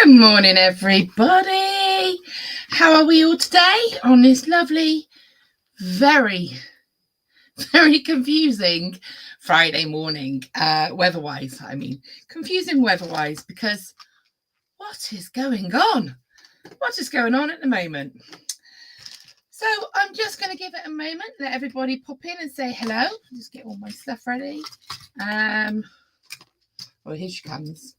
Good morning, everybody. How are we all today on this lovely, very, very confusing Friday morning, weather-wise? I mean, confusing weather-wise because what is going on? What is going on at the moment? So I'm just going to give it a moment, let everybody pop in and say hello. Just get all my stuff ready. Oh, here she comes.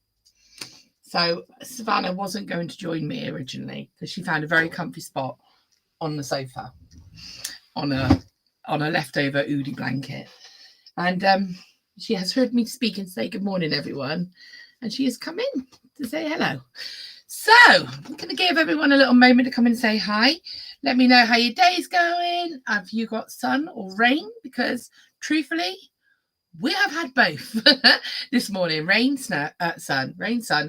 So Savannah wasn't going to join me originally because she found a very comfy spot on the sofa on a leftover Oodie blanket. And she has heard me speak and say good morning, everyone. And she has come in to say hello. So I'm going to give everyone a little moment to come and say hi. Let me know how your day's going. Have you got sun or rain? Because truthfully, we have had both this morning. Rain, sun,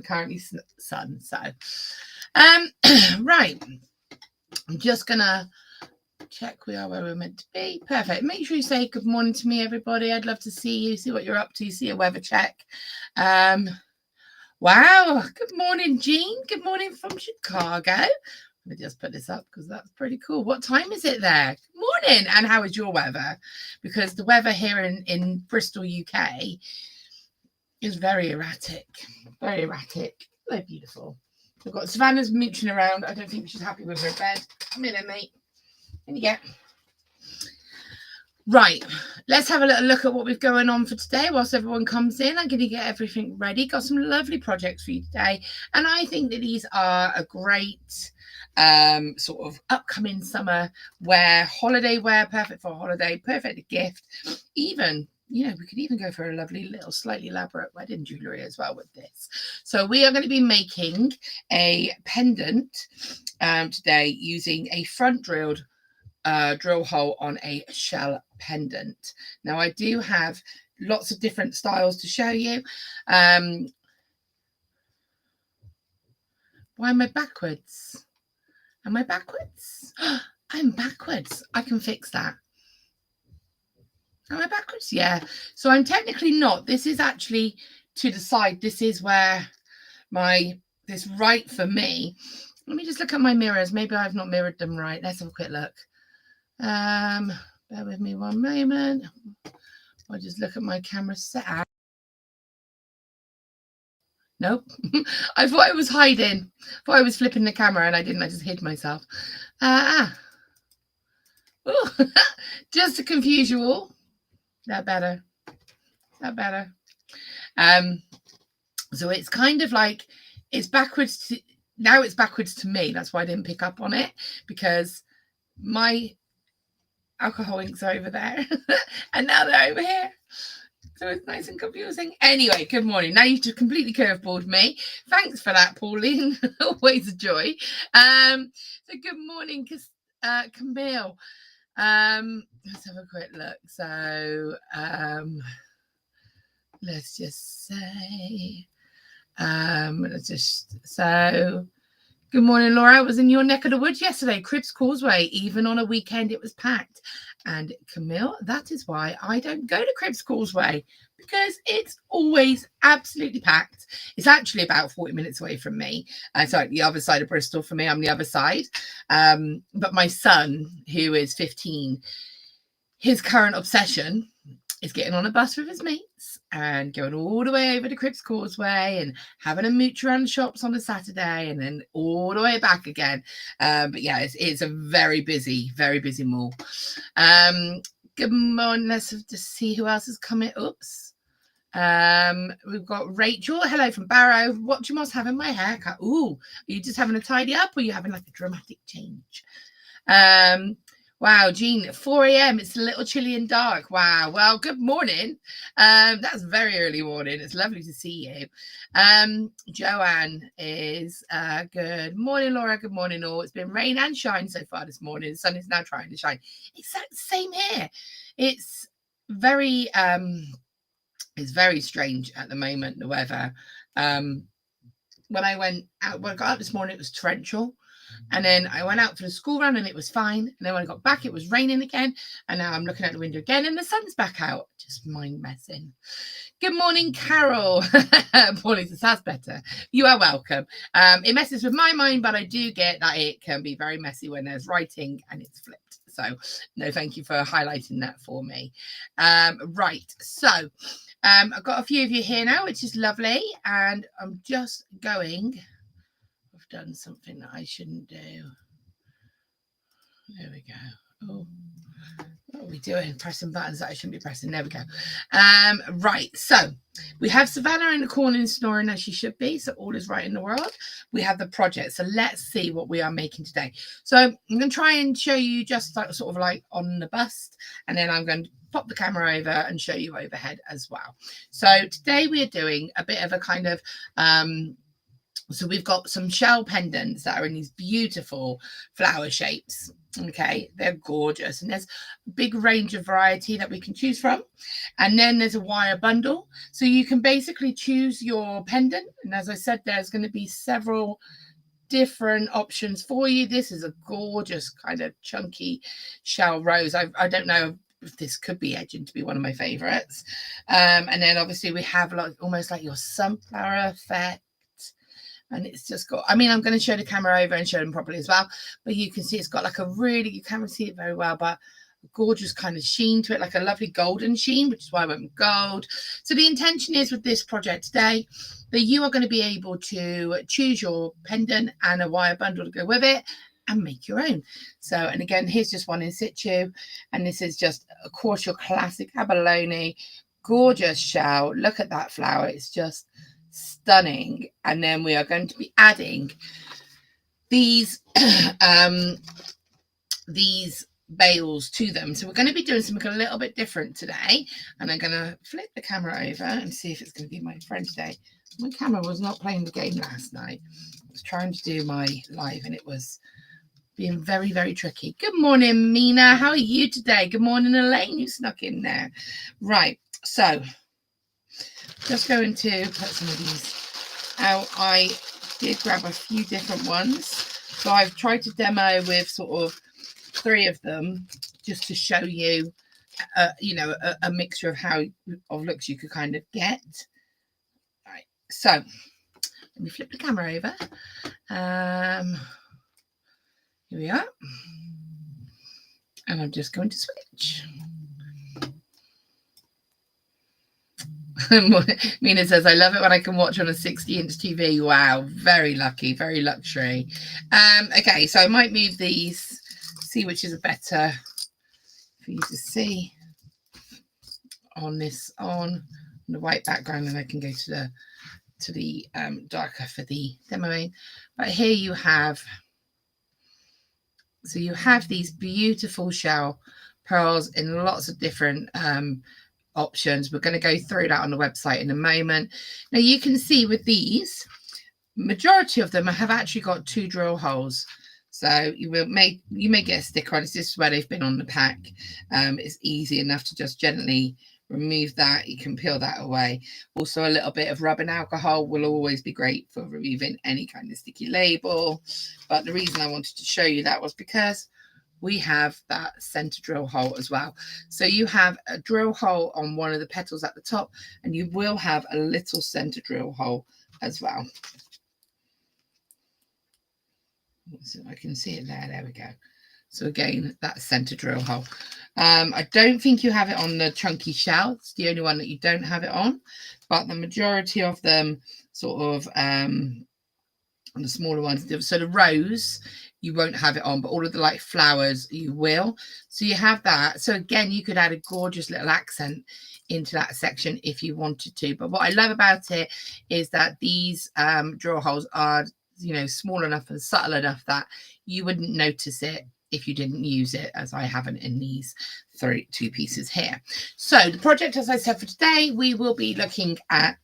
currently sun. So, right. I'm just going to check we are where we're meant to be. Perfect. Make sure you say good morning to me, everybody. I'd love to see you, see what you're up to, see a weather check. Wow. Good morning, Jean. Good morning from Chicago. Let me just put this up because that's pretty cool. What time is it there? Good morning. And how is your weather? Because the weather here in Bristol, UK is very erratic. Very erratic. They're beautiful. We've got Savannah's mooching around. I don't think she's happy with her bed. Come in there, mate. In you get. Right, let's have a little look at what we've going on for today whilst everyone comes in. I'm going to get everything ready. Got some lovely projects for you today. And I think that these are a great sort of upcoming summer wear, holiday wear, perfect for a holiday, perfect gift. Even, you know, we could even go for a lovely little slightly elaborate wedding jewellery as well with this. So we are going to be making a pendant today using a front drill hole on a shell pendant. Now I do have lots of different styles to show you. Why am I backwards? Am I backwards? I'm backwards. I can fix that. Am I backwards? Yeah. So I'm technically not. This is actually to the side. This is where this right for me. Let me just look at my mirrors. Maybe I've not mirrored them right. Let's have a quick look. Bear with me one moment. I'll just look at my camera setup. Nope. I thought I was hiding. I thought I was flipping the camera and I didn't. I just hid myself. Just to confuse you all. That better. So it's kind of like it's backwards to now. It's backwards to me. That's why I didn't pick up on it, because my alcohol inks are over there and now they're over here. So it's nice and confusing. Anyway, good morning. Now you've just completely curveballed me. Thanks for that, Pauline. Always a joy. So good morning, Camille. Let's have a quick look. So let's just say good morning, Laura. I was in your neck of the woods yesterday, Cribs Causeway. Even on a weekend, it was packed. And Camille, that is why I don't go to Cribs Causeway, because it's always absolutely packed. It's actually about 40 minutes away from me. Sorry, the other side of Bristol for me. I'm the other side. But my son, who is 15, his current obsession is getting on a bus with his mates and going all the way over to Cribs Causeway and having a mooch around the shops on a Saturday and then all the way back again. But yeah, it's a very busy mall. Good morning. Let's just see who else is coming. Oops. We've got Rachel. Hello from Barrow. What you must have in my haircut. Ooh, are you just having a tidy up or are you having like a dramatic change? Wow, Jean, 4 a.m. It's a little chilly and dark. Wow. Well, good morning. That's very early morning. It's lovely to see you. Joanne is good morning, Laura. Good morning, all. It's been rain and shine so far this morning. The sun is now trying to shine. It's the same here. It's very strange at the moment, the weather. When I got out this morning, it was torrential. And then I went out for the school run and it was fine. And then when I got back, it was raining again. And now I'm looking out the window again and the sun's back out. Just mind messing. Good morning, Carol. Pauline says, that's better. You are welcome. It messes with my mind, but I do get that it can be very messy when there's writing and it's flipped. So no, thank you for highlighting that for me. Right. So I've got a few of you here now, which is lovely. And I'm just going... I've done something that I shouldn't do. There we go. Oh, what are we doing? Pressing buttons that I shouldn't be pressing. There we go. Right. So we have Savannah in the corner and snoring as she should be. So all is right in the world. We have the project. So let's see what we are making today. So I'm going to try and show you just like sort of like on the bust. And then I'm going to pop the camera over and show you overhead as well. So today we are doing a bit of a kind of... so we've got some shell pendants that are in these beautiful flower shapes. Okay, they're gorgeous. And there's a big range of variety that we can choose from. And then there's a wire bundle. So you can basically choose your pendant. And as I said, there's going to be several different options for you. This is a gorgeous kind of chunky shell rose. I don't know if this could be edging to be one of my favorites. And then obviously we have like almost like your sunflower effect. And it's just got, I mean, I'm going to show the camera over and show them properly as well. But you can see it's got like a really, you can't see it very well, but a gorgeous kind of sheen to it, like a lovely golden sheen, which is why I went with gold. So the intention is with this project today that you are going to be able to choose your pendant and a wire bundle to go with it and make your own. So, and again, here's just one in situ. And this is just, of course, your classic abalone, gorgeous shell. Look at that flower. It's just stunning. And then we are going to be adding these bales to them. So we're going to be doing something a little bit different today. And I'm going to flip the camera over and see if it's going to be my friend today. My camera was not playing the game last night. I was trying to do my live and it was being very, very tricky. Good morning, Mina. How are you today? Good morning, Elaine. You snuck in there. Right. So just going to put some of these out. I did grab a few different ones. So I've tried to demo with sort of 3 of them just to show you, you know, a mixture of how of looks you could kind of get. All right. So let me flip the camera over. Here we are. And I'm just going to switch. Mina says, I love it when I can watch on a 60-inch TV. Wow, very lucky, very luxury. Okay, so I might move these, see which is better for you to see on this on the white background, and I can go to the darker for the demoing. But here you have, so you have these beautiful shell pearls in lots of different options. We're going to go through that on the website in a moment. Now you can see with these, majority of them have actually got 2 drill holes. So you may get a sticker on it. This is where they've been on the pack. It's easy enough to just gently remove that. You can peel that away. Also, a little bit of rubbing alcohol will always be great for removing any kind of sticky label. But the reason I wanted to show you that was because we have that center drill hole as well. So you have a drill hole on one of the petals at the top, and you will have a little center drill hole as well. So I can see it there. There we go. So again, that center drill hole. I don't think you have it on the chunky shell. It's the only one that you don't have it on, but the majority of them sort of on the smaller ones. So the rose, you won't have it on, but all of the like flowers you will. So you have that. So again, you could add a gorgeous little accent into that section if you wanted to. But what I love about it is that these drill holes are, you know, small enough and subtle enough that you wouldn't notice it if you didn't use it, as I haven't in these 2 pieces here. So the project, as I said, for today, we will be looking at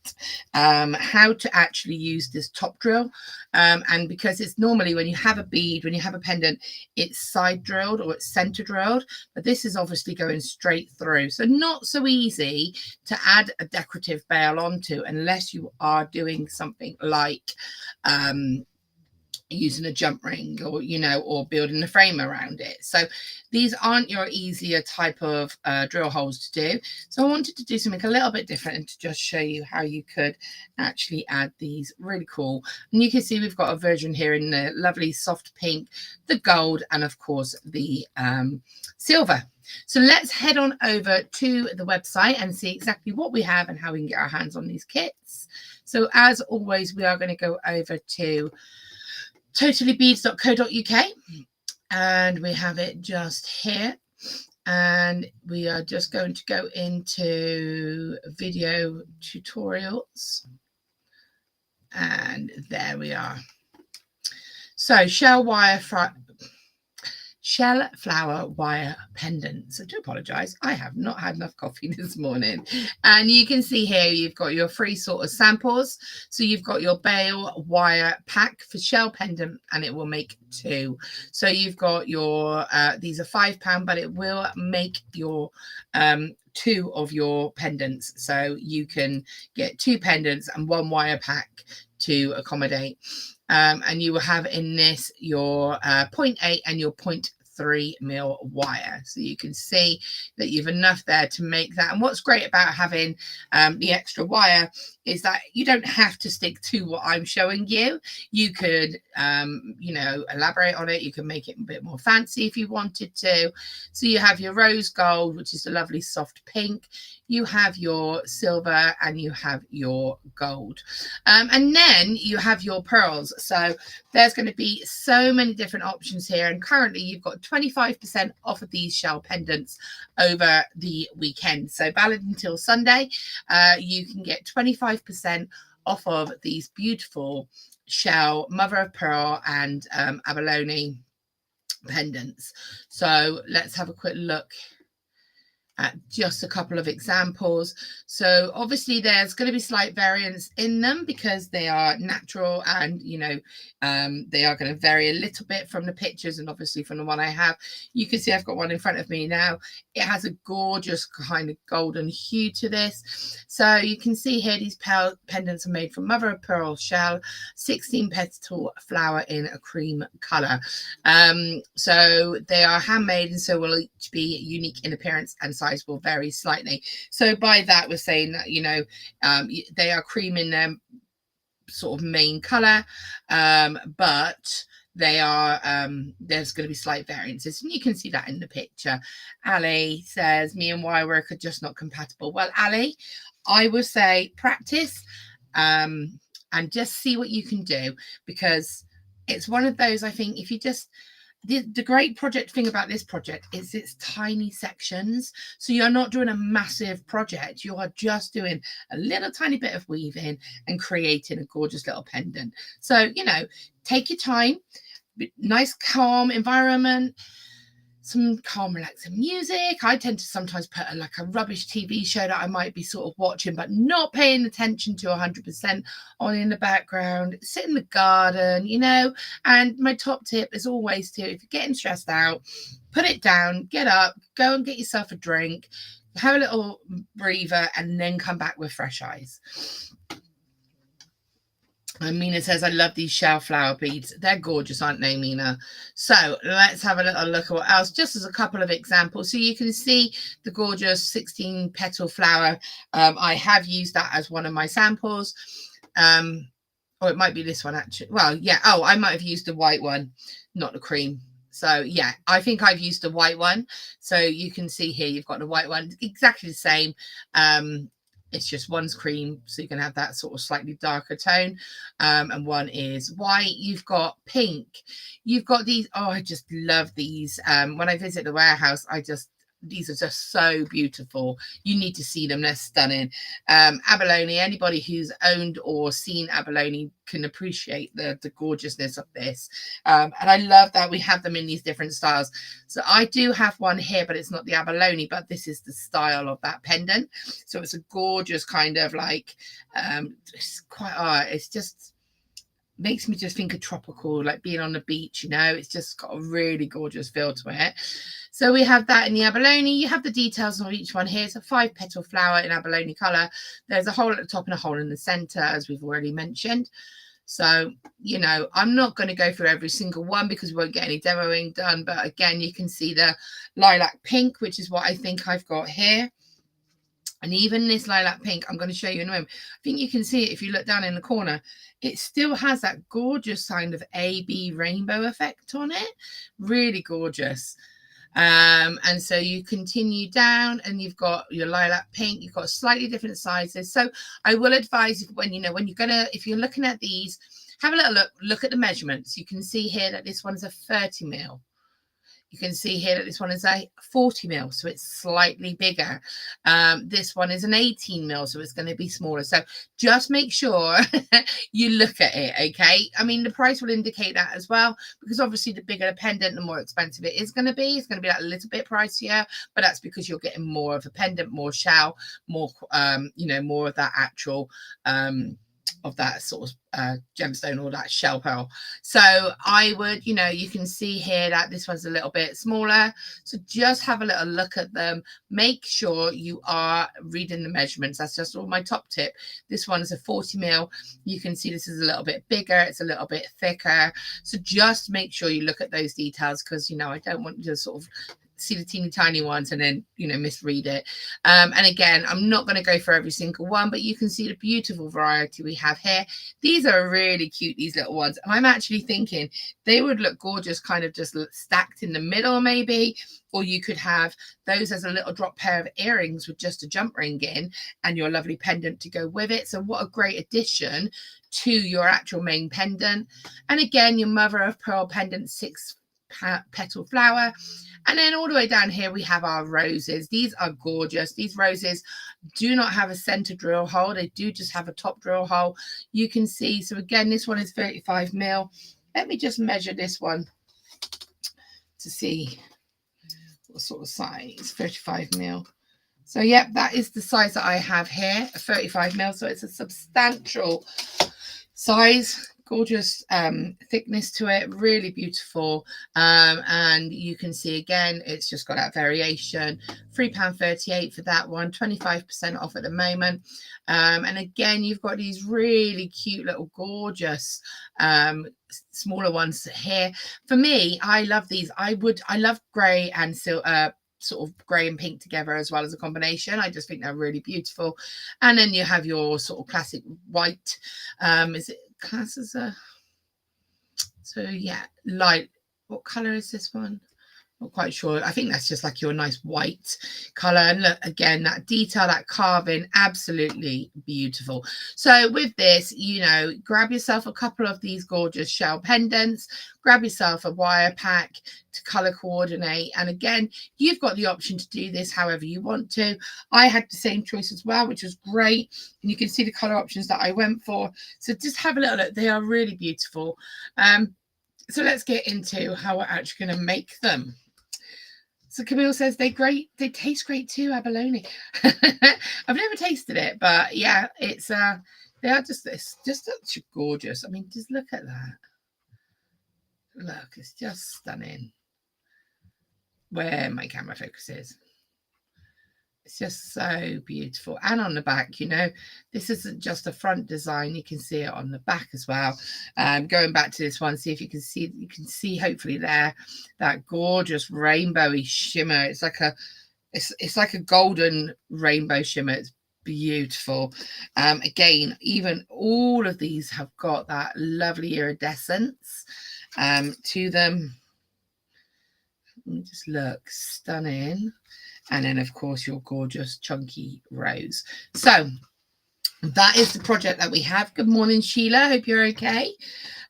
how to actually use this top drill. And because it's normally when you have a bead, when you have a pendant, it's side drilled or it's center drilled, but this is obviously going straight through. So not so easy to add a decorative bail onto unless you are doing something like, using a jump ring, or or building a frame around it. So these aren't your easier type of drill holes to do. So I wanted to do something a little bit different and to just show you how you could actually add these. Really cool. And you can see we've got a version here in the lovely soft pink, the gold, and of course the silver. So let's head on over to the website and see exactly what we have and how we can get our hands on these kits. So as always, we are going to go over to totallybeads.co.uk, and we have it just here, and we are just going to go into video tutorials, and there we are. So shell flower wire pendants. I do apologize, I have not had enough coffee this morning. And you can see here you've got your 3 sort of samples. So you've got your bale wire pack for shell pendant, and it will make 2. So you've got your these are £5, but it will make your 2 of your pendants. So you can get 2 pendants and 1 wire pack to accommodate. And you will have in this your 0.8 and your 0.3 mil wire. So you can see that you've enough there to make that. And what's great about having the extra wire is that you don't have to stick to what I'm showing you. You could, elaborate on it. You can make it a bit more fancy if you wanted to. So you have your rose gold, which is a lovely soft pink. You have your silver and you have your gold. And then you have your pearls. So there's going to be so many different options here. And currently you've got 25% off of these shell pendants over the weekend. So valid until Sunday. You can get 25% off of these beautiful shell, mother of pearl, and abalone pendants. So let's have a quick look at just a couple of examples. So obviously there's going to be slight variance in them because they are natural, and they are going to vary a little bit from the pictures and obviously from the one I have. You can see I've got one in front of me now. It has a gorgeous kind of golden hue to this. So you can see here these pendants are made from mother of pearl shell, 16 petal flower in a cream color. So they are handmade, and so will each be unique in appearance, and size will vary slightly. So by that we're saying that they are cream in their sort of main color, but they are there's going to be slight variances, and you can see that in the picture. Ali says me and wire work are just not compatible. Well, Ali, I would say practice and just see what you can do, because it's one of those, I think, if you just the great thing about this project is it's tiny sections. So you're not doing a massive project. You are just doing a little tiny bit of weaving and creating a gorgeous little pendant. So, take your time, nice, calm environment, some calm, relaxing music. I tend to sometimes put a rubbish TV show that I might be sort of watching, but not paying attention to 100% on in the background. Sit in the garden, And my top tip is always to, if you're getting stressed out, put it down, get up, go and get yourself a drink, have a little breather, and then come back with fresh eyes. And Mina says, I love these shell flower beads. They're gorgeous, aren't they, Mina? So let's have a little look at what else, just as a couple of examples. So you can see the gorgeous 16 petal flower. I have used that as one of my samples. Or it might be this one, actually. Well, yeah. Oh, I might have used the white one, not the cream. So yeah, I think I've used the white one. So you can see here, you've got the white one, exactly the same. It's just one's cream, so you can have that sort of slightly darker tone, and one is white. You've got pink. You've got these. Oh, I just love these. When I visit the warehouse, these are just so beautiful. You need to see them. They're stunning. Abalone, anybody who's owned or seen abalone can appreciate the gorgeousness of this. And I love that we have them in these different styles. So I do have one here, but it's not the abalone, but this is the style of that pendant. So it's a gorgeous kind of it's quite, it's just makes me just think of tropical, like being on the beach, it's just got a really gorgeous feel to it. So we have that in the abalone. You have the details of each one here. It's a 5-petal flower in abalone color. There's a hole at the top and a hole in the center, as we've already mentioned. So, you know, I'm not going to go through every single one because we won't get any demoing done. But again, you can see the lilac pink, which is what I think I've got here. And even this lilac pink, I'm going to show you in a moment. I think you can see it if you look down in the corner. It still has that gorgeous kind of AB rainbow effect on it. Really gorgeous. And so you continue down and you've got your lilac pink, you've got slightly different sizes. So I will advise when if you're looking at these, have a little look at the measurements. You can see here that this one's a 30 mil. You can see here that this one is a 40 mil, so it's slightly bigger. This one is an 18 mil, so it's going to be smaller. So just make sure you look at it, okay? I mean, the price will indicate that as well, because obviously the bigger the pendant, the more expensive it is going to be. It's going to be like a little bit pricier, but that's because you're getting more of a pendant, more shell, more, more of that actual, of that sort of gemstone or that shell pearl. So I would, you can see here that this one's a little bit smaller. So just have a little look at them. Make sure you are reading the measurements. That's just all my top tip. This one is a 40 mil. You can see this is a little bit bigger. It's a little bit thicker. So just make sure you look at those details because, I don't want you to sort of see the teeny tiny ones and then misread it. And again, I'm not going to go for every single one, but you can see the beautiful variety we have here. These are really cute, these little ones, and I'm actually thinking they would look gorgeous kind of just stacked in the middle maybe, or you could have those as a little drop pair of earrings with just a jump ring in and your lovely pendant to go with it. So what a great addition to your actual main pendant. And again, your mother of pearl pendant 6 petal flower. And then all the way down here, we have our roses. These are gorgeous. These roses do not have a center drill hole. They do just have a top drill hole. You can see. So again, this one is 35 mil. Let me just measure this one to see what sort of size. 35 mil. So, yep, that is the size that I have here, 35 mil. So it's a substantial size. Gorgeous thickness to it, really beautiful. And you can see again, it's just got that variation. £3.38 for that one, 25% off at the moment. And again, you've got these really cute little gorgeous smaller ones here. For me, I love these. I love grey and silver, sort of grey and pink together as well as a combination. I just think they're really beautiful. And then you have your sort of classic white. Is it class as a, so yeah, light, what color is this one? Not quite sure. I think that's just like your nice white color. And look, again, that detail, that carving, absolutely beautiful. So with this, grab yourself a couple of these gorgeous shell pendants, grab yourself a wire pack to color coordinate. And again, you've got the option to do this however you want to. I had the same choice as well, which was great. And you can see the color options that I went for. So just have a little look. They are really beautiful. So let's get into how we're actually going to make them. So Camille says they taste great too, abalone. I've never tasted it, but yeah, it's they are just such gorgeous. I mean, just look at that. Look, it's just stunning. Where my camera focus is. It's just so beautiful. And on the back, this isn't just a front design. You can see it on the back as well. Going back to this one, see if you can see hopefully there, that gorgeous rainbowy shimmer. It's like a golden rainbow shimmer. It's beautiful. Again, even all of these have got that lovely iridescence to them. Let me just look, stunning. And then, of course, your gorgeous chunky rose. So that is the project that we have. Good morning, Sheila. Hope you're okay.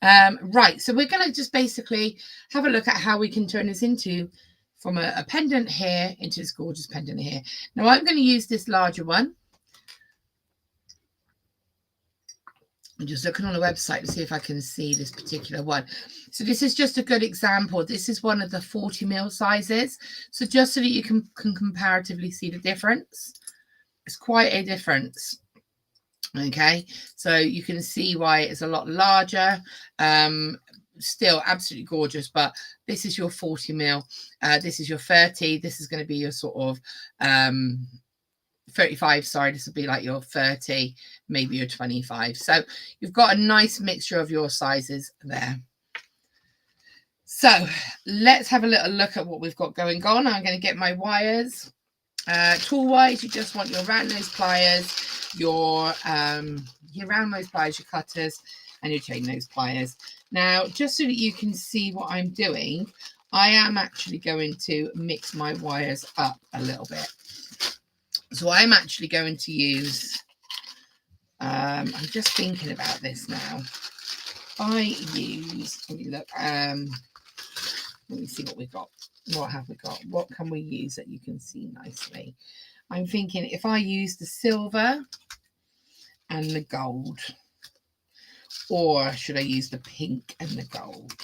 Right. So we're going to just basically have a look at how we can turn this into from a pendant here into this gorgeous pendant here. Now, I'm going to use this larger one. I'm just looking on the website to see if I can see this particular one. So this is just a good example. This is one of the 40 mil sizes. So just so that you can comparatively see the difference. It's quite a difference. Okay, so you can see why it's a lot larger. Still absolutely gorgeous, but this is your 40 mil. This is your 30. This is going to be your sort of 35, sorry, this would be like your 30, maybe your 25. So you've got a nice mixture of your sizes there. So let's have a little look at what we've got going on. I'm going to get my wires. Tool wise, you just want your round nose pliers, your round nose pliers, your cutters, and your chain nose pliers. Now, just so that you can see what I'm doing, I am actually going to mix my wires up a little bit. So I'm actually going to use, I'm just thinking about this now. I use, let me look, let me see what we've got. What have we got? What can we use that you can see nicely? I'm thinking if I use the silver and the gold, or should I use the pink and the gold?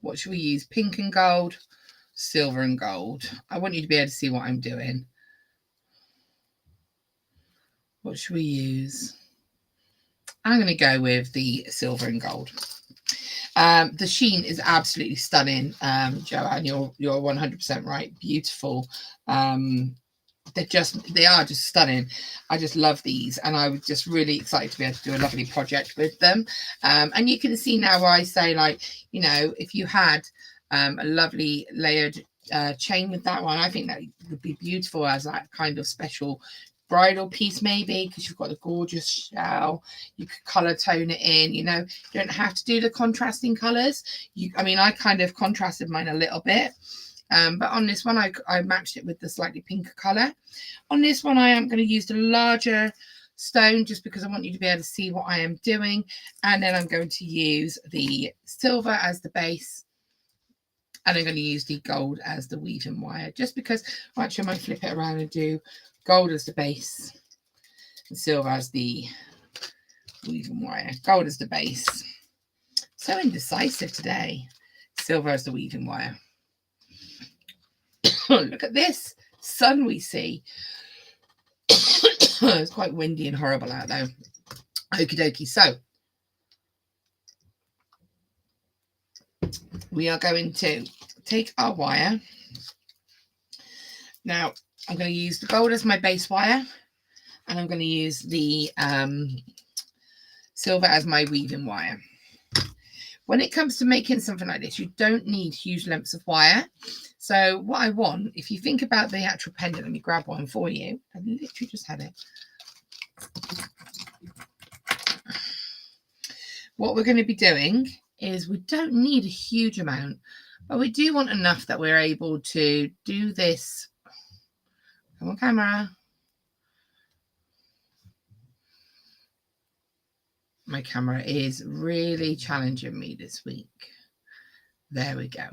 What should we use? Pink and gold, silver and gold. I want you to be able to see what I'm doing. What should we use? I'm going to go with the silver and gold. The sheen is absolutely stunning, Joanne. You're 100% right. Beautiful. They are just stunning. I just love these, and I was just really excited to be able to do a lovely project with them. And you can see now where I say, like, you know, if you had a lovely layered chain with that one, I think that would be beautiful as that kind of special bridal piece, maybe, because you've got the gorgeous shell. You could color tone it in, you know. You don't have to do the contrasting colors. I mean, I kind of contrasted mine a little bit. But on this one, I matched it with the slightly pinker color. On this one, I am going to use the larger stone just because I want you to be able to see what I am doing. And then I'm going to use the silver as the base. And I'm going to use the gold as the weaving wire, just because, actually, I might flip it around and do gold as the base and silver as the weaving wire. Gold as the base. So indecisive today. Silver as the weaving wire. Look at this sun we see. It's quite windy and horrible out there. Okie dokie. So we are going to take our wire. Now I'm going to use the gold as my base wire, and I'm going to use the silver as my weaving wire. When it comes to making something like this, you don't need huge lengths of wire. So what I want, if you think about the actual pendant, let me grab one for you. I literally just had it. What we're going to be doing is we don't need a huge amount, but we do want enough that we're able to do this. Come on, camera. My camera is really challenging me this week. There we go.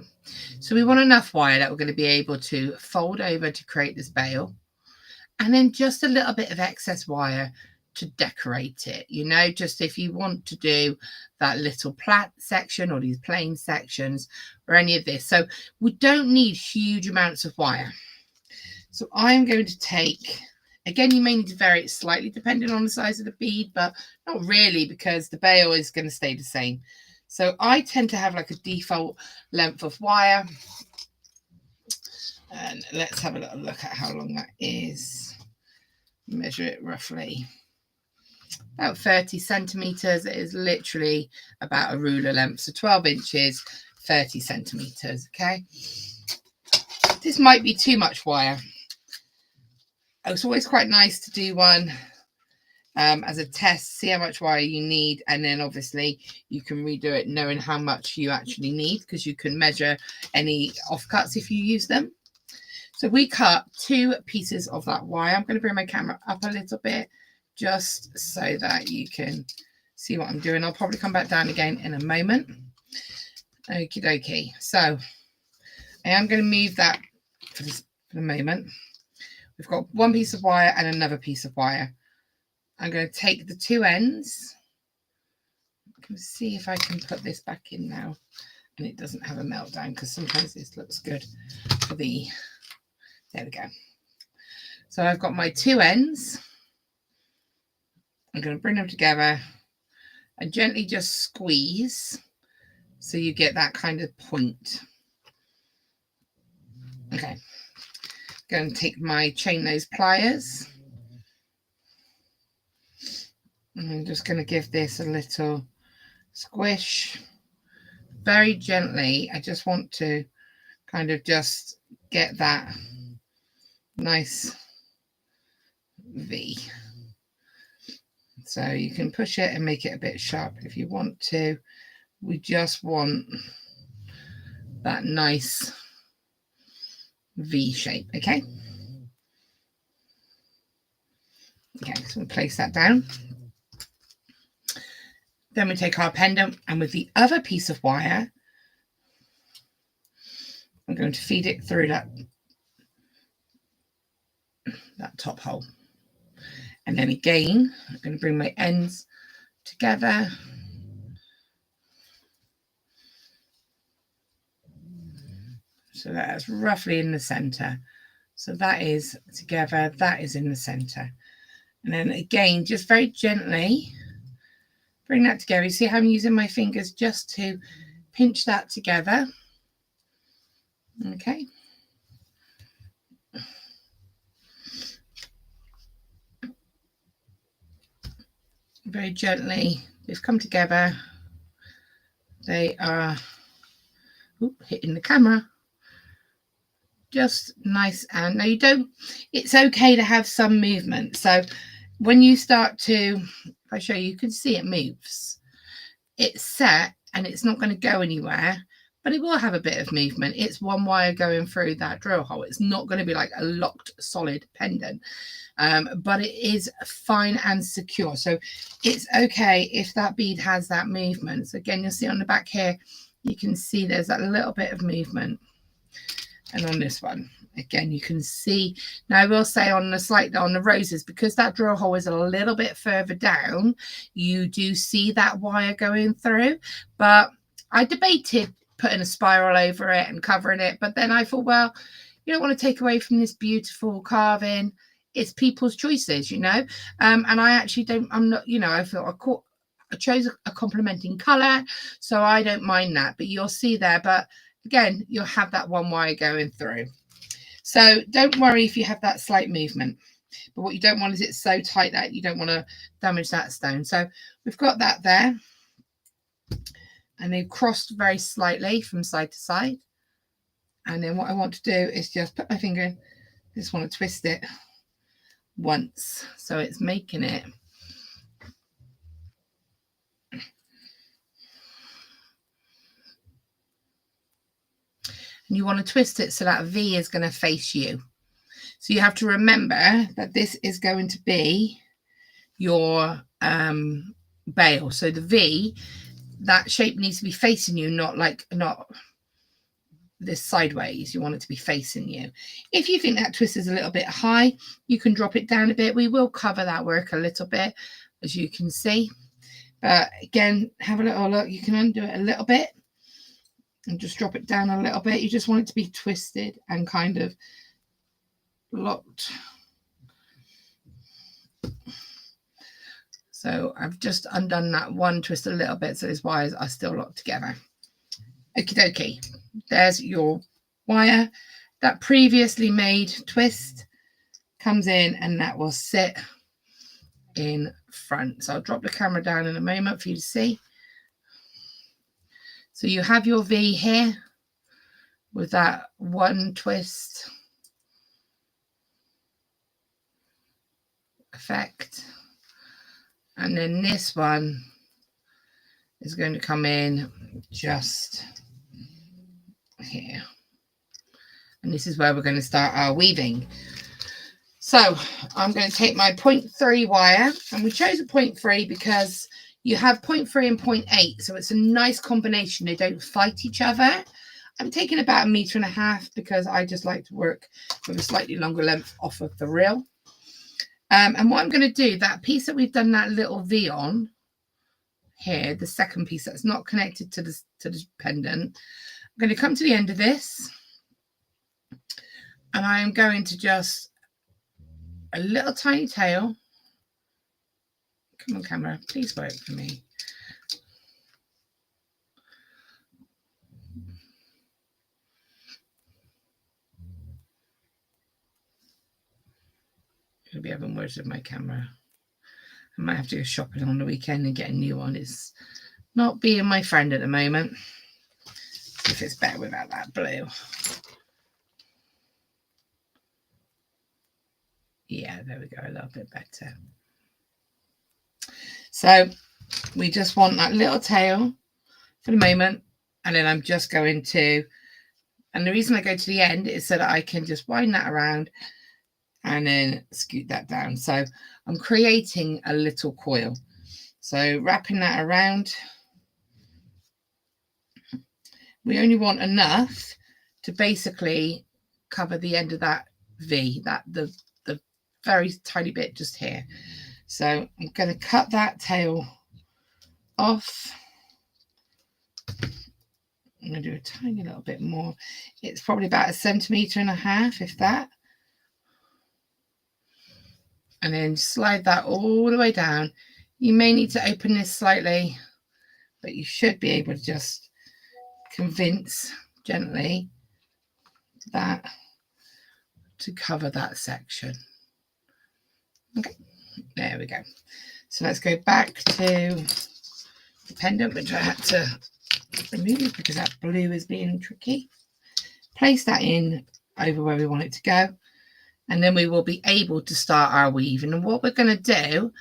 So we want enough wire that we're going to be able to fold over to create this bail, and then just a little bit of excess wire to decorate it. You know, just if you want to do that little plait section or these plain sections or any of this. So we don't need huge amounts of wire. So I'm going to take, again, you may need to vary it slightly depending on the size of the bead, but not really, because the bail is going to stay the same. So I tend to have like a default length of wire. And let's have a little look at how long that is. Measure it roughly. About 30 centimeters. It is literally about a ruler length. So 12 inches, 30 centimeters. Okay. This might be too much wire. It's always quite nice to do one as a test, see how much wire you need, and then obviously you can redo it knowing how much you actually need, because you can measure any offcuts if you use them. So we cut 2 pieces of that wire. I'm going to bring my camera up a little bit just so that you can see what I'm doing. I'll probably come back down again in a moment. Okie dokie. So I am going to move that for the moment. We've got 1 piece of wire and another piece of wire. I'm going to take the 2 ends. Let's see if I can put this back in now and it doesn't have a meltdown, because sometimes this looks good for the, there we go. So I've got my 2 ends. I'm going to bring them together and gently just squeeze so you get that kind of point. Okay. going to take my chain nose pliers. And I'm just going to give this a little squish. Very gently. I just want to kind of just get that nice V. So you can push it and make it a bit sharp if you want to. We just want that nice V shape, okay? Okay, so we'll place that down. Then we take our pendant, and with the other piece of wire, I'm going to feed it through that top hole. And then again, I'm going to bring my ends together. So that's roughly in the center. So that is together, that is in the center. And then again, just very gently bring that together. You see how I'm using my fingers just to pinch that together. Okay. Very gently, they've come together. They are hitting the camera. Just nice. And now you don't, it's okay to have some movement. So when you start to, if I show you, you can see it moves. It's set and it's not going to go anywhere, but it will have a bit of movement. It's one wire going through that drill hole. It's not going to be like a locked solid pendant, but it is fine and secure. So it's okay if that bead has that movement. So again, you'll see on the back here, you can see there's that little bit of movement. And on this one, again, you can see. Now I will say on the roses, because that drill hole is a little bit further down, you do see that wire going through. But I debated putting a spiral over it and covering it, but then I thought, well, you don't want to take away from this beautiful carving. It's people's choices, you know. And I actually don't. I'm not. You know, I feel I chose a complementing color, so I don't mind that. But you'll see there. But again, you'll have that one wire going through. So don't worry if you have that slight movement. But what you don't want is it's so tight that you don't want to damage that stone. So we've got that there. And they've crossed very slightly from side to side. And then what I want to do is just put my finger in. I just want to twist it once. So it's making it. And you want to twist it so that V is going to face you. So you have to remember that this is going to be your bail. So the V, that shape needs to be facing you, not this sideways. You want it to be facing you. If you think that twist is a little bit high, you can drop it down a bit. We will cover that work a little bit, as you can see. But again, have a little look. You can undo it a little bit and just drop it down a little bit. You just want it to be twisted and kind of locked. So I've just undone that one twist a little bit, so these wires are still locked together. Okie dokie. There's your wire. That previously made twist comes in and that will sit in front. So I'll drop the camera down in a moment for you to see. So you have your V here with that one twist effect. And then this one is going to come in just here. And this is where we're going to start our weaving. So I'm going to take my 0.3 wire, and we chose a 0.3 because you have 0.3 and 0.8. So it's a nice combination. They don't fight each other. I'm taking about 1.5 meters because I just like to work with a slightly longer length off of the reel. And what I'm going to do, that piece that we've done that little V on here, the second piece that's not connected to the pendant, I'm going to come to the end of this, and I am going to just a little tiny tail. Come on, camera, please work for me. where's my camera? I might have to go shopping on the weekend and get a new one. It's not being my friend at the moment. See if it's better without that blue. Yeah, there we go, a little bit better. So we just want that little tail for the moment, and then I'm just going to, and the reason I go to the end is so that I can just wind that around and then scoot that down. So I'm creating a little coil. So wrapping that around, we only want enough to basically cover the end of that V, that the very tiny bit just here. So I'm going to cut that tail off. I'm going to do a tiny little bit more. It's probably about 1.5 centimeters, if that. And then slide that all the way down. You may need to open this slightly, but you should be able to just convince gently that to cover that section. Okay, there we go. So let's go back to the pendant, which I had to remove because that blue is being tricky. Place that in over where we want it to go, and then we will be able to start our weave. And what we're going to do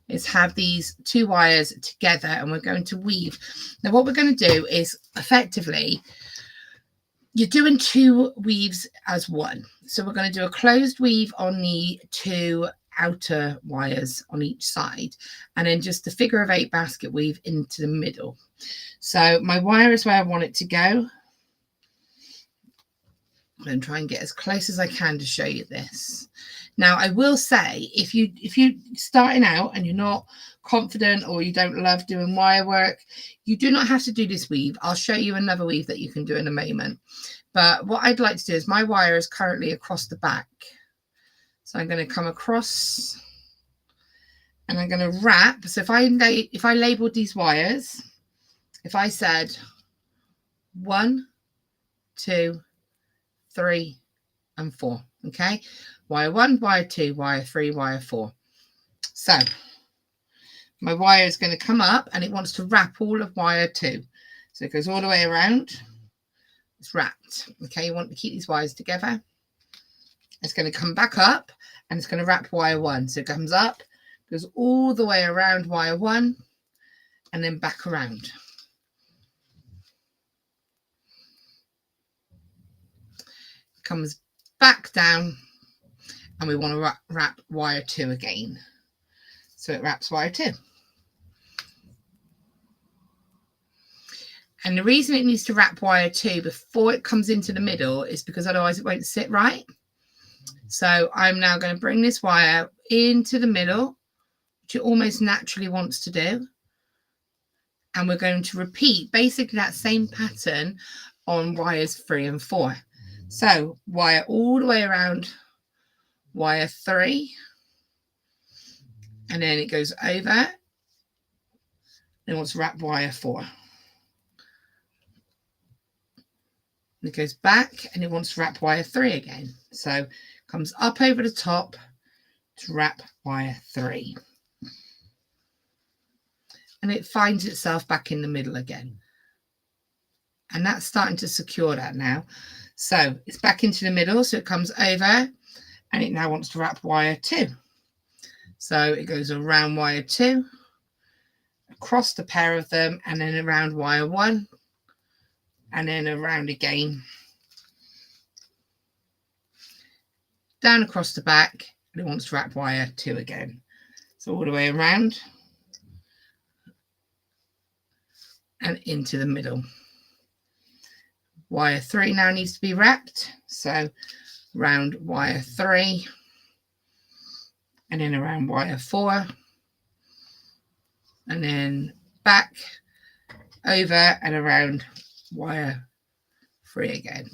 is have these 2 wires together, and we're going to weave. Now what we're going to do is effectively, you're doing 2 weaves as one. So we're going to do a closed weave on the 2 outer wires on each side, and then just the figure of 8 basket weave into the middle. So my wire is where I want it to go. I'm going to try and get as close as I can to show you this. Now I will say, if you're starting out and you're not confident or you don't love doing wire work, you do not have to do this weave. I'll show you another weave that you can do in a moment. But what I'd like to do is, my wire is currently across the back. So I'm going to come across and I'm going to wrap. So if I labeled these wires, if I said 1, 2, 3, and 4, okay? Wire 1, wire 2, wire 3, wire 4. So my wire is going to come up and it wants to wrap all of wire 2. So it goes all the way around. It's wrapped. Okay, you want to keep these wires together. It's going to come back up and it's going to wrap wire 1. So it comes up, goes all the way around wire 1, and then back around. Comes back down, and we want to wrap wire 2 again. So it wraps wire 2. And the reason it needs to wrap wire 2 before it comes into the middle is because otherwise it won't sit right. So I'm now going to bring this wire into the middle, which it almost naturally wants to do. And we're going to repeat basically that same pattern on wires 3 and 4. So wire all the way around wire 3, and then it goes over, and it wants to wrap wire 4. And it goes back and it wants to wrap wire 3 again. So comes up over the top to wrap wire 3. And it finds itself back in the middle again. And that's starting to secure that now. So it's back into the middle. So it comes over and it now wants to wrap wire 2. So it goes around wire 2, across the pair of them, and then around wire 1, and then around again, down across the back, and it wants to wrap wire 2 again. So all the way around and into the middle. Wire 3 now needs to be wrapped. So round wire 3, and then around wire 4, and then back over and around wire 3 again.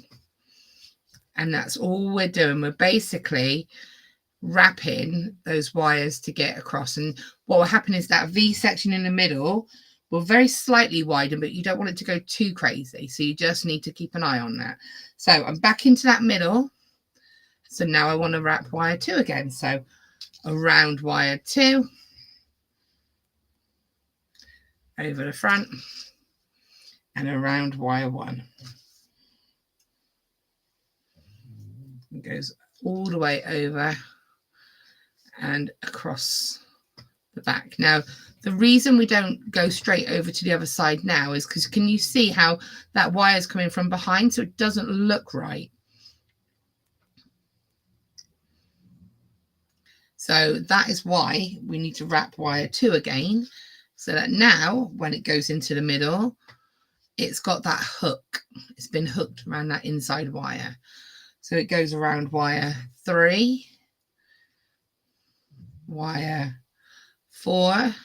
And that's all we're doing. We're basically wrapping those wires to get across. And what will happen is that V section in the middle will very slightly widen, but you don't want it to go too crazy. So you just need to keep an eye on that. So I'm back into that middle. So now I want to wrap wire 2 again. So around wire 2, over the front, and around wire 1. It goes all the way over and across the back. Now, the reason we don't go straight over to the other side now is because can you see how that wire is coming from behind? So it doesn't look right. So that is why we need to wrap wire 2 again, so that now when it goes into the middle, it's got that hook. It's been hooked around that inside wire. So it goes around wire 3, wire 4,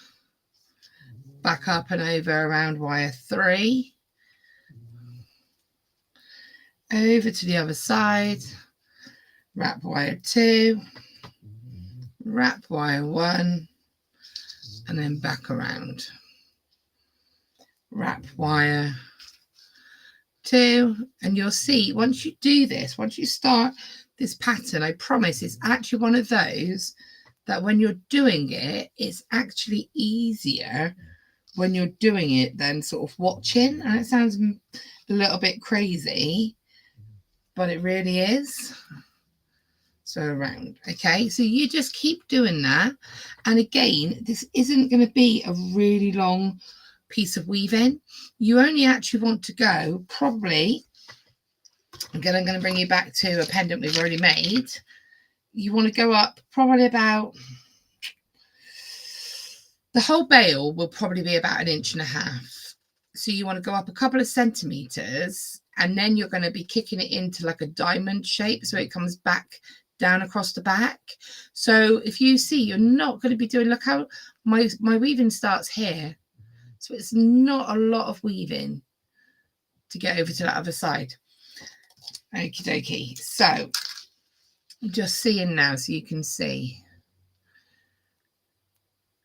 back up and over around wire 3, over to the other side, wrap wire 2, wrap wire 1, and then back around. Wrap wire 2, and you'll see once you do this, once you start this pattern, I promise it's actually one of those that when you're doing it, it's actually easier when you're doing it than sort of watching. And it sounds a little bit crazy, but it really is. So around. Okay, so you just keep doing that. And again, this isn't going to be a really long piece of weaving. You only actually want to go probably, again, I'm going to bring you back to a pendant we've already made. You want to go up probably about, the whole bail will probably be about 1.5 inches. So you want to go up a couple of centimeters, and then you're going to be kicking it into like a diamond shape, so it comes back down across the back. So if you see, you're not going to be doing, look how my weaving starts here. So it's not a lot of weaving to get over to that other side. Okie dokie. So I'm just seeing now so you can see.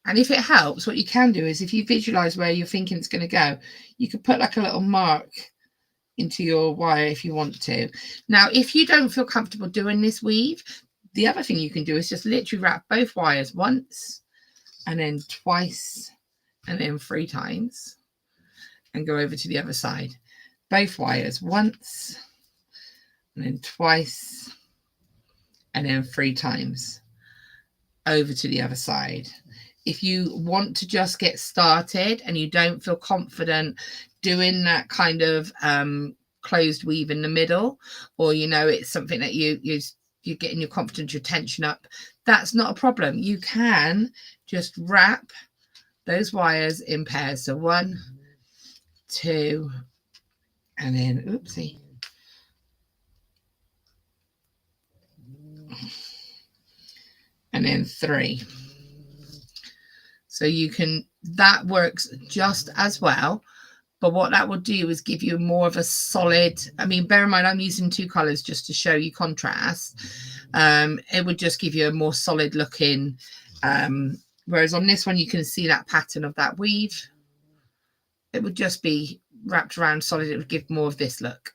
And if it helps, what you can do is if you visualize where you're thinking it's going to go, you could put like a little mark into your wire if you want to. Now, if you don't feel comfortable doing this weave, the other thing you can do is just literally wrap both wires once and then twice and then 3 times and go over to the other side. Both wires once and then twice and then 3 times over to the other side. If you want to just get started and you don't feel confident doing that kind of closed weave in the middle, or you know it's something that you're getting your confidence, your tension up, that's not a problem. You can just wrap those wires in pairs. So 1, 2, and then oopsie, and then 3. So you can, that works just as well. But what that will do is give you more of a solid, I mean, bear in mind, I'm using 2 colors just to show you contrast. It would just give you a more solid looking, whereas on this one, you can see that pattern of that weave. It would just be wrapped around solid. It would give more of this look.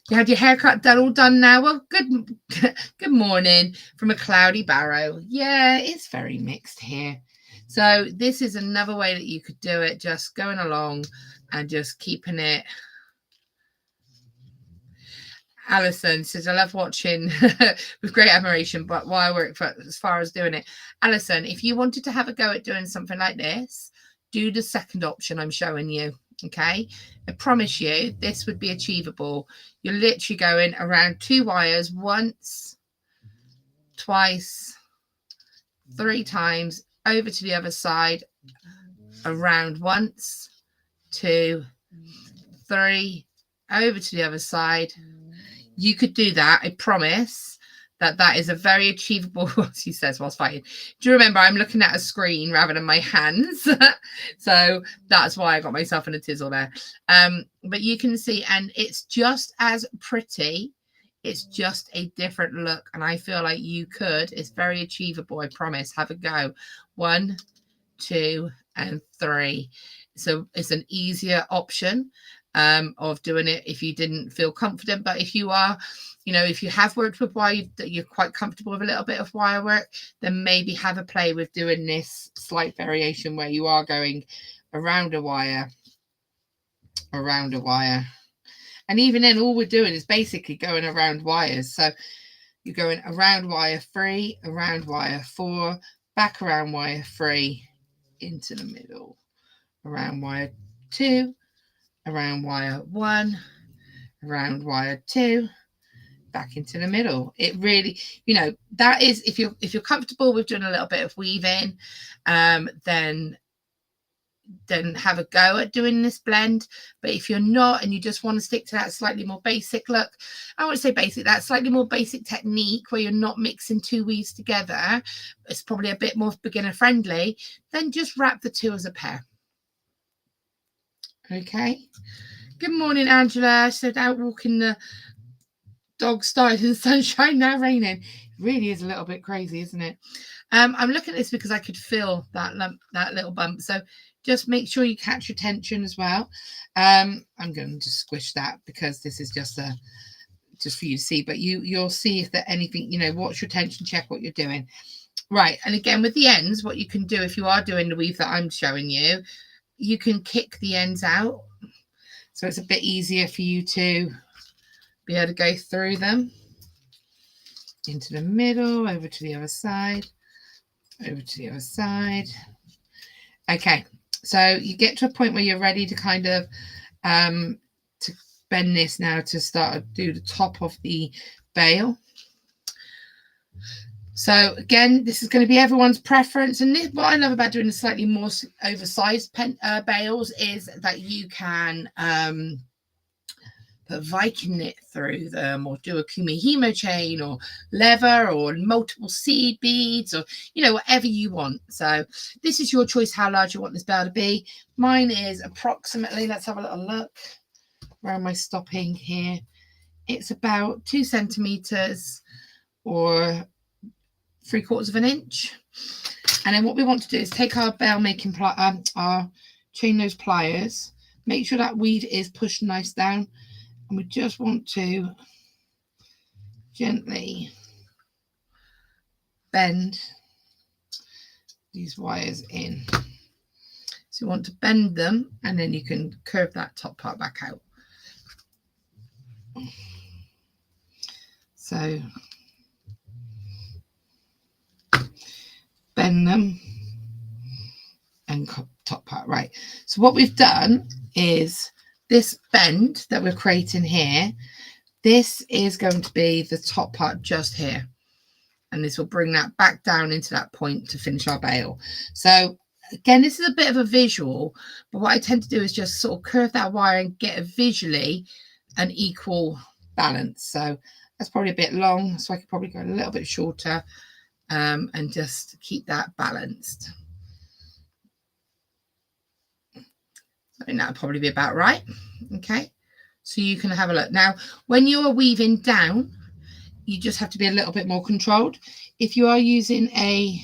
You had your haircut done, all done now. Well, good morning from a cloudy barrow. Yeah, it's very mixed here. So this is another way that you could do it, just going along and just keeping it. Alison says, I love watching with great admiration, but why work for as far as doing it? Alison, if you wanted to have a go at doing something like this, do the second option I'm showing you. Okay, I promise you this would be achievable. You're literally going around 2 wires once, twice, 3 times, over to the other side, around once, 2, 3, over to the other side. You could do that. I promise that is a very achievable, what she says whilst fighting. Do you remember I'm looking at a screen rather than my hands? So that's why I got myself in a tizzle there. But you can see, and it's just as pretty. It's just a different look. And I feel like you could, it's very achievable. I promise. Have a go. 1, 2, and 3. So it's an easier option. of doing it if you didn't feel confident. But if you are, you know, if you have worked with wire, that you're quite comfortable with a little bit of wire work, then maybe have a play with doing this slight variation where you are going around a wire, and even then all we're doing is basically going around wires. So you're going around wire 3, around wire 4, back around wire 3, into the middle, around wire 2, around wire 1, around wire 2, back into the middle. It really, you know, that is, if you're comfortable with doing a little bit of weaving, then have a go at doing this blend. But if you're not, and you just want to stick to that slightly more basic look, I wouldn't say basic, that slightly more basic technique where you're not mixing 2 weaves together, it's probably a bit more beginner friendly, then just wrap the 2 as a pair. Okay. Good morning, Angela. She said out walking the dog started in the sunshine, now raining. It really is a little bit crazy, isn't it? I'm looking at this because I could feel that lump, that little bump. So just make sure you catch your tension as well. I'm going to squish that because this is just for you to see, but you'll see if there's anything, you know, watch your tension, check what you're doing. Right. And again, with the ends, what you can do if you are doing the weave that I'm showing you, you can kick the ends out. So it's a bit easier for you to be able to go through them into the middle, over to the other side, over to the other side. Okay, so you get to a point where you're ready to kind of to bend this now to start to do the top of the bail. So again, this is going to be everyone's preference. And this, what I love about doing the slightly more oversized bails is that you can put Viking knit through them, or do a kumihimo chain, or leather, or multiple seed beads, or, you know, whatever you want. So this is your choice how large you want this bail to be. Mine is approximately, let's have a little look. Where am I stopping here? It's about 2 centimeters or 3/4 inch. And then what we want to do is take our bail making our chain nose pliers, make sure that weed is pushed nice down, and we just want to gently bend these wires in. So you want to bend them, and then you can curve that top part back out. So bend them and top part. Right. So what we've done is this bend that we're creating here, this is going to be the top part just here. And this will bring that back down into that point to finish our bail. So again, this is a bit of a visual, but what I tend to do is just sort of curve that wire and get a visually an equal balance. So that's probably a bit long, so I could probably go a little bit shorter, and just keep that balanced. I think that'll probably be about right. Okay, so you can have a look. Now, when you are weaving down, you just have to be a little bit more controlled. If you are using a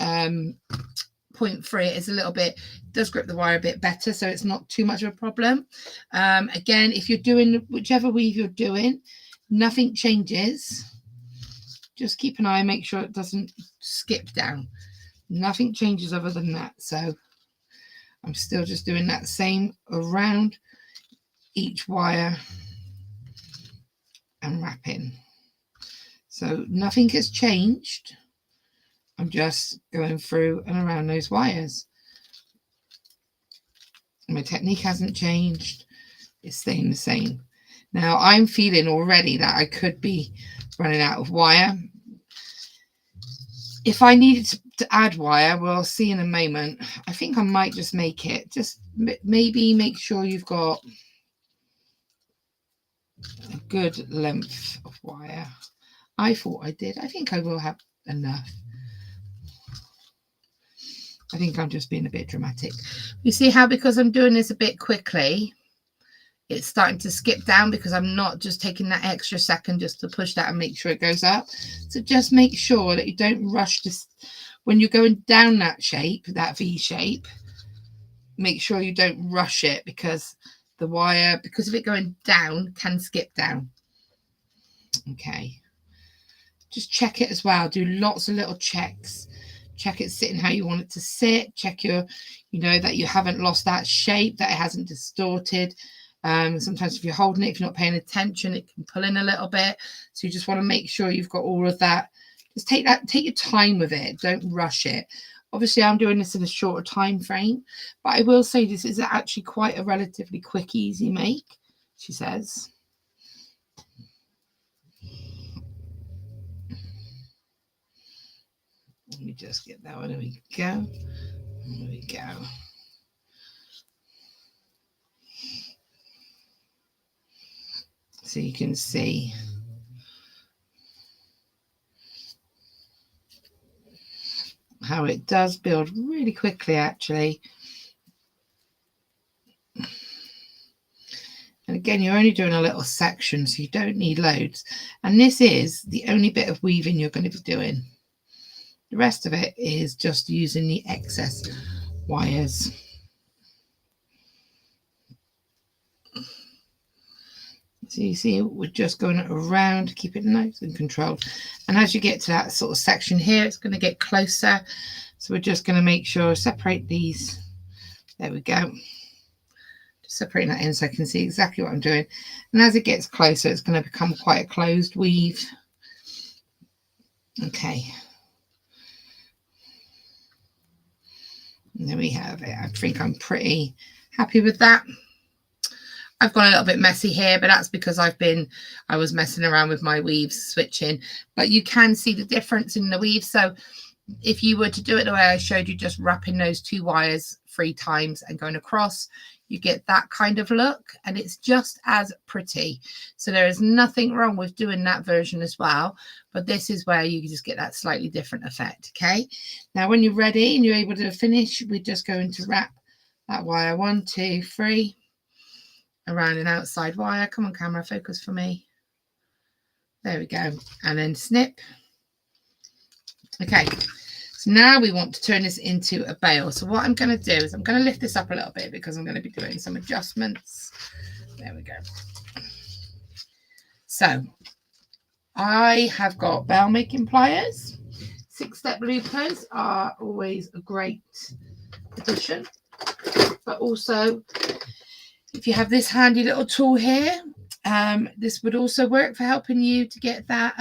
0.3, it's a little bit, does grip the wire a bit better, so it's not too much of a problem. Again, if you're doing whichever weave you're doing, nothing changes. Just keep an eye, make sure it doesn't skip down. Nothing changes other than that. So I'm still just doing that same around each wire and wrapping. So nothing has changed. I'm just going through and around those wires. My technique hasn't changed. It's staying the same. Now I'm feeling already that I could be running out of wire. If I needed to add wire, we'll see in a moment. I think I might just make it. Just maybe make sure you've got a good length of wire. I thought I did. I think I will have enough. I think I'm just being a bit dramatic. You see how, because I'm doing this a bit quickly, it's starting to skip down because I'm not just taking that extra second just to push that and make sure it goes up. So just make sure that you don't rush this when you're going down that shape, that V shape. Make sure you don't rush it, because the wire, because of it going down, can skip down. Okay, just check it as well. Do lots of little checks. Check it sitting how you want it to sit. Check your, that you haven't lost that shape, that it hasn't distorted. Sometimes if you're holding it, if you're not paying attention, it can pull in a little bit. So you just want to make sure you've got all of that. Just take your time with it. Don't rush it. Obviously, I'm doing this in a shorter time frame, but I will say this is actually quite a relatively quick, easy make, she says. Let me just get that one. There we go. There we go. So you can see how it does build really quickly, actually. And again, you're only doing a little section, so you don't need loads. And this is the only bit of weaving you're going to be doing. The rest of it is just using the excess wires. So you see, we're just going around, keep it nice and controlled. And as you get to that sort of section here, it's going to get closer. So we're just going to make sure, separate these. There we go. Just separating that in so I can see exactly what I'm doing. And as it gets closer, it's going to become quite a closed weave. Okay. And there we have it. I think I'm pretty happy with that. I've gone a little bit messy here, but that's because I was messing around with my weaves, switching. But you can see the difference in the weave. So if you were to do it the way I showed you, just wrapping those 2 wires 3 times and going across, you get that kind of look, and it's just as pretty. So there is nothing wrong with doing that version as well, but this is where you just get that slightly different effect. Okay, now when you're ready and you're able to finish, we're just going to wrap that wire 1, 2, 3 around an outside wire. Come on, camera, focus for me. There we go. And then snip. Okay, so now we want to turn this into a bale. So what I'm going to do is I'm going to lift this up a little bit because I'm going to be doing some adjustments. There we go. So I have got bale making pliers. 6-step loopers are always a great addition, but also if you have this handy little tool here, this would also work for helping you to get that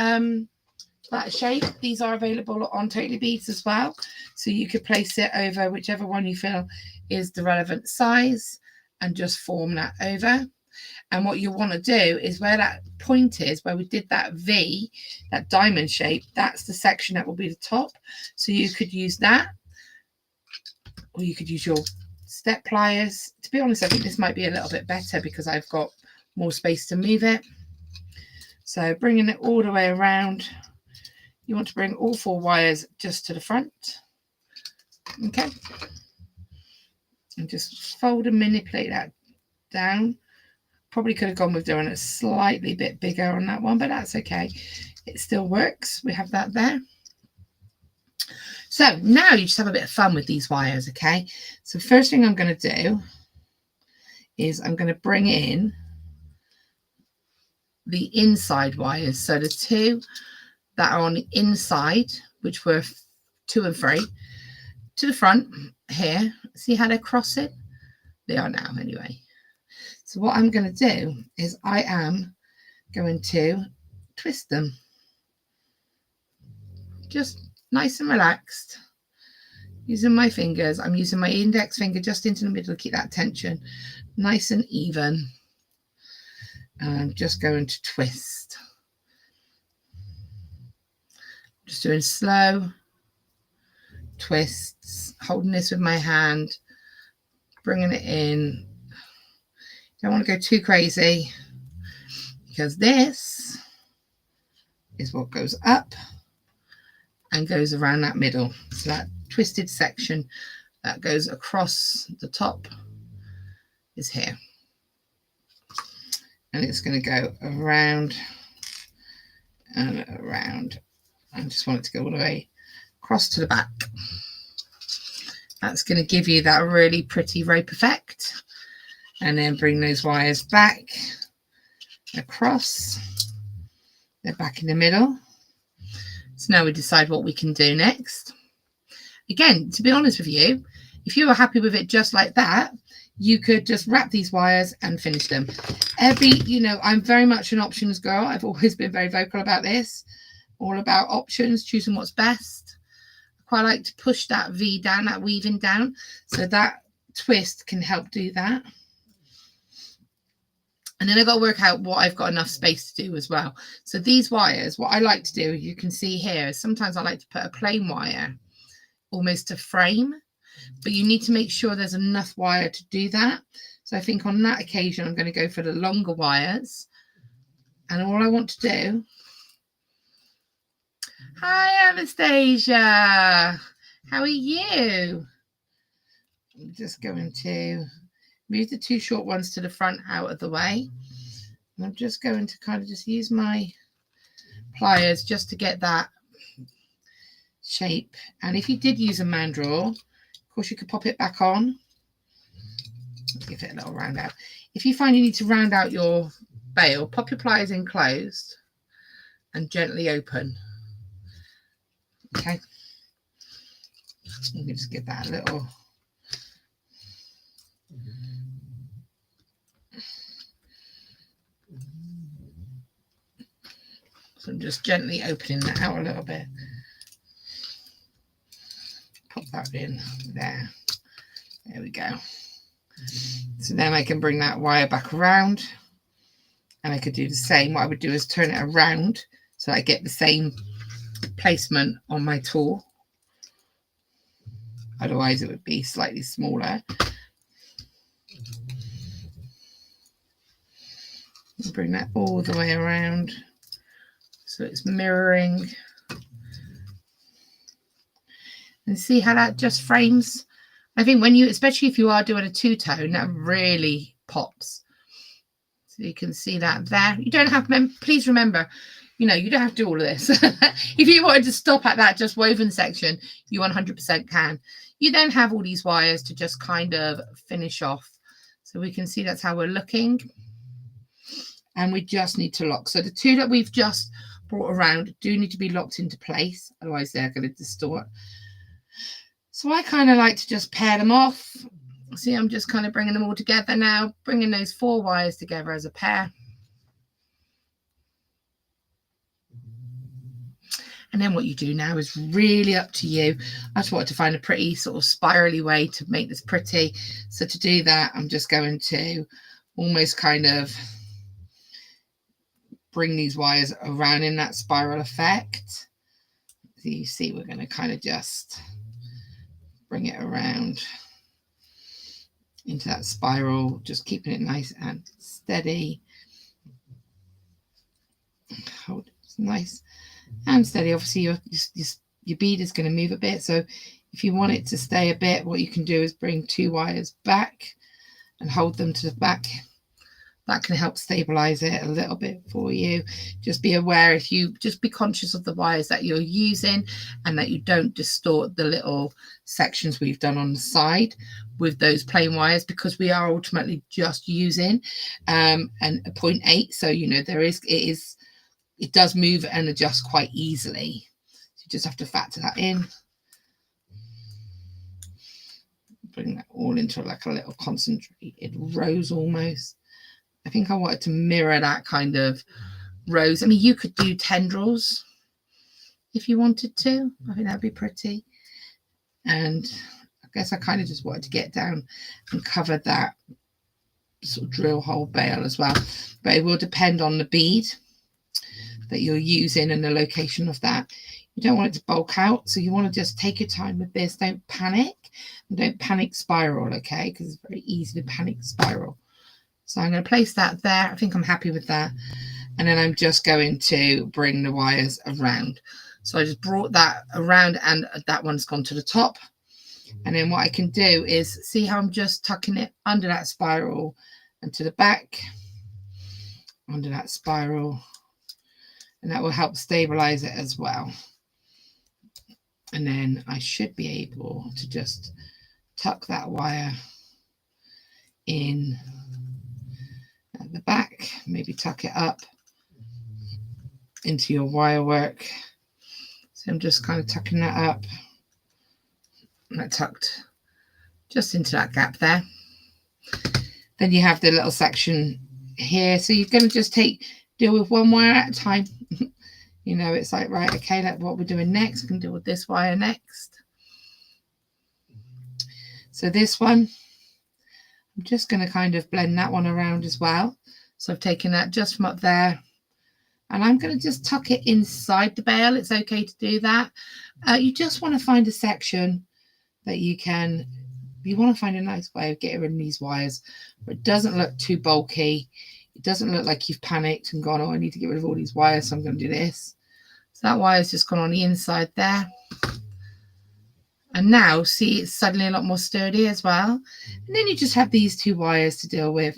that shape. These are available on Totally Beads as well, so you could place it over whichever one you feel is the relevant size and just form that over. And what you want to do is where that point is, where we did that V, that diamond shape, that's the section that will be the top. So you could use that, or you could use your step pliers. To be honest, I think this might be a little bit better because I've got more space to move it. So bringing it all the way around, you want to bring all 4 wires just to the front. Okay, and just fold and manipulate that down. Probably could have gone with doing it slightly bit bigger on that one, but that's okay, it still works. We have that there. So now you just have a bit of fun with these wires. Okay, so first thing I'm going to do is I'm going to bring in the inside wires. So the 2 that are on the inside, which were 2 and 3, to the front here. See how they're crossing? They are now anyway. So what I'm going to do is I am going to twist them. Just nice and relaxed. Using my fingers. I'm using my index finger just into the middle to keep that tension nice and even. And I'm just going to twist. Just doing slow twists, holding this with my hand, bringing it in. Don't want to go too crazy because this is what goes up and goes around that middle. So that twisted section that goes across the top is here. And it's going to go around and around. I just want it to go all the way across to the back. That's going to give you that really pretty rope effect. and then bring those wires back across. They're back in the middle. So now we decide what we can do next. Again, to be honest with you, if you were happy with it just like that, you could just wrap these wires and finish them. I'm very much an options girl. I've always been very vocal about this, all about options, choosing what's best. I quite like to push that V down, that weaving down, so that twist can help do that. And then I've got to work out what I've got enough space to do as well. So these wires, what I like to do, you can see here, sometimes I like to put a plain wire almost to frame, but you need to make sure there's enough wire to do that. So I think on that occasion, I'm going to go for the longer wires. And all I want to do... Hi, Anastasia. How are you? I'm just going to move the two short ones to the front out of the way. And I'm just going to kind of just use my pliers just to get that shape. And if you did use a mandrel, of course you could pop it back on. Give it a little round out. If you find you need to round out your bail, pop your pliers in closed and gently open. Okay. You can just give that a little... So I'm just gently opening that out a little bit. Pop that in there. There we go. So then I can bring that wire back around, and I could do the same. What I would do is turn it around so I get the same placement on my tool. Otherwise it would be slightly smaller. Bring that all the way around so it's mirroring. And see how that just frames. I think when you, especially if you are doing a two-tone, that really pops. So you can see that there. You don't have, please remember, you don't have to do all of this. If you wanted to stop at that just woven section, you 100% can. You then have all these wires to just kind of finish off. So we can see that's how we're looking. And we just need to lock. So the two that we've just brought around do need to be locked into place. Otherwise they're going to distort. So I kind of like to just pair them off. See, I'm just kind of bringing them all together now, bringing those 4 wires together as a pair. And then what you do now is really up to you. I just wanted to find a pretty sort of spirally way to make this pretty. So to do that, I'm just going to almost kind of bring these wires around in that spiral effect. So you see, we're going to kind of just bring it around into that spiral, just keeping it nice and steady. Hold it nice and steady. Obviously your bead is going to move a bit, so if you want it to stay a bit, what you can do is bring 2 wires back and hold them to the back. That can help stabilize it a little bit for you. Just be aware, if you just be conscious of the wires that you're using and that you don't distort the little sections we've done on the side with those plain wires, because we are ultimately just using and a 0.8. So, it does move and adjust quite easily. So you just have to factor that in. Bring that all into like a little concentrated rose almost. I think I wanted to mirror that kind of rose. I mean, you could do tendrils if you wanted to. I think that'd be pretty. And I guess I kind of just wanted to get down and cover that sort of drill hole bail as well. But it will depend on the bead that you're using and the location of that. You don't want it to bulk out, so you want to just take your time with this. Don't panic, and don't panic spiral, okay? Because it's very easy to panic spiral. So I'm going to place that there. I think I'm happy with that. And then I'm just going to bring the wires around. So I just brought that around and that one's gone to the top. And then what I can do is see how I'm just tucking it under that spiral and to the back, under that spiral. And that will help stabilize it as well. And then I should be able to just tuck that wire in the back, maybe tuck it up into your wire work. So I'm just kind of tucking that up. And that tucked just into that gap there. Then you have the little section here. So you're going to just deal with one wire at a time. You know, it's like, right, okay, like what we're doing next, we can deal with this wire next. So this one, I'm just going to kind of blend that one around as well. So I've taken that just from up there, and I'm going to just tuck it inside the bail. It's okay to do that. You just want to find a section that you want to find a nice way of getting rid of these wires, but it doesn't look too bulky. It doesn't look like you've panicked and gone, oh, I need to get rid of all these wires, so I'm going to do this. So that wire's just gone on the inside there. And now, see, it's suddenly a lot more sturdy as well. And then you just have these two wires to deal with.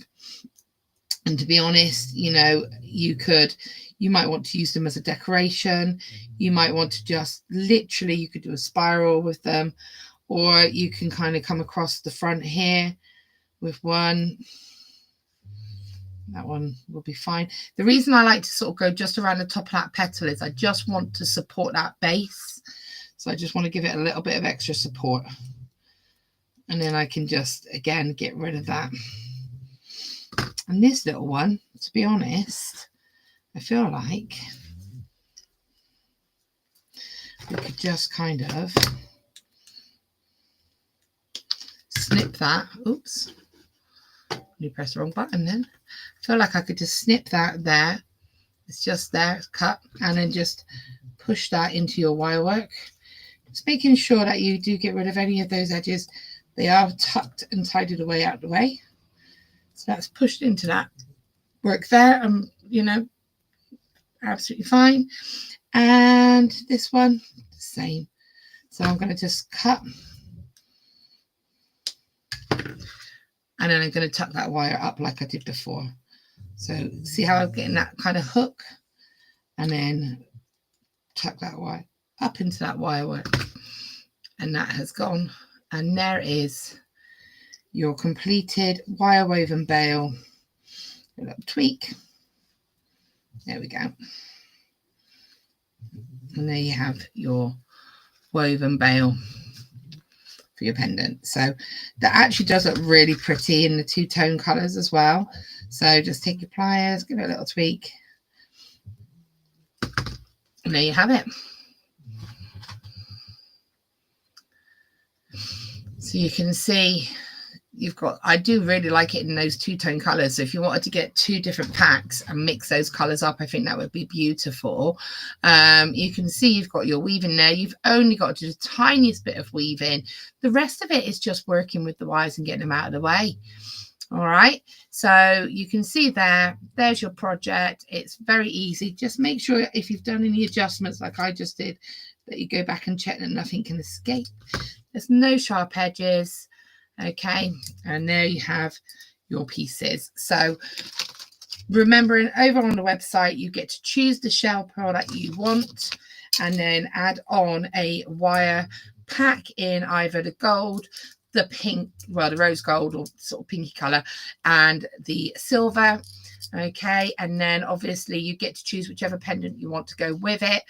And to be honest, you know, you might want to use them as a decoration. You might want to just literally, you could do a spiral with them, or you can kind of come across the front here with one. That one will be fine. The reason I like to sort of go just around the top of that petal is I just want to support that base. So I just want to give it a little bit of extra support. And then I can just, again, get rid of that. And this little one, to be honest, I feel like we could just kind of snip that. Oops. You press the wrong button then. I feel like I could just snip that there. It's just there, it's cut. And then just push that into your wire work. Just making sure that you do get rid of any of those edges. They are tucked and tidied away out the way. So that's pushed into that work there. You know, absolutely fine. And this one, the same. So I'm going to just cut. And then I'm going to tuck that wire up like I did before. So see how I'm getting that kind of hook? And then tuck that wire up into that wire work. And that has gone. And there is your completed wire woven bail. A little tweak. There we go. And there you have your woven bail for your pendant. So that actually does look really pretty in the two-tone colors as well. So just take your pliers, give it a little tweak, and there you have it. So you can see you've got, I do really like it in those two-tone colors. So if you wanted to get two different packs and mix those colors up, I think that would be beautiful. You can see you've got your weaving there. You've only got to do the tiniest bit of weaving. The rest of it is just working with the wires and getting them out of the way. All right, so you can see there's your project. It's very easy. Just make sure if you've done any adjustments like I just did, that you go back and check that nothing can escape. There's no sharp edges. Okay, and there you have your pieces. So remembering, over on the website, you get to choose the shell product you want and then add on a wire pack in either the gold, the pink, well, the rose gold or sort of pinky color, and the silver. Okay, and then obviously you get to choose whichever pendant you want to go with it.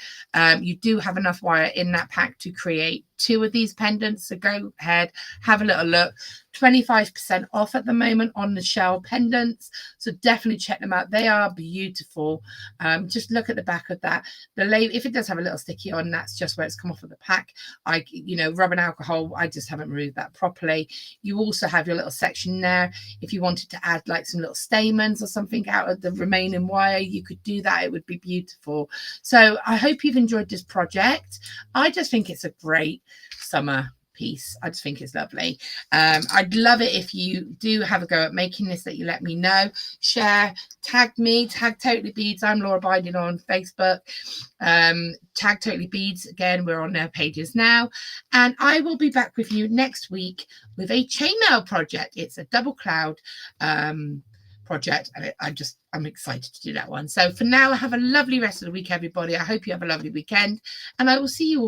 You do have enough wire in that pack to create 2 of these pendants, so go ahead, have a little look. 25% off at the moment on the shell pendants, so definitely check them out. They are beautiful. Just look at the back of that. The label, if it does have a little sticky on, that's just where it's come off of the pack. Rubbing alcohol, I just haven't removed that properly. You also have your little section there. If you wanted to add like some little stamens or something out of the remaining wire, you could do that. It would be beautiful. So I hope you've enjoyed this project. I just think it's a great summer piece. I just think it's lovely. I'd love it if you do have a go at making this, that you let me know, share, tag me, tag Totally Beads. I'm Laura Biden on Facebook. Tag Totally Beads, again, we're on their pages now, and I will be back with you next week with a chainmail project. It's a double cloud project, and I'm excited to do that one. So for now, have a lovely rest of the week, everybody. I hope you have a lovely weekend, and I will see you all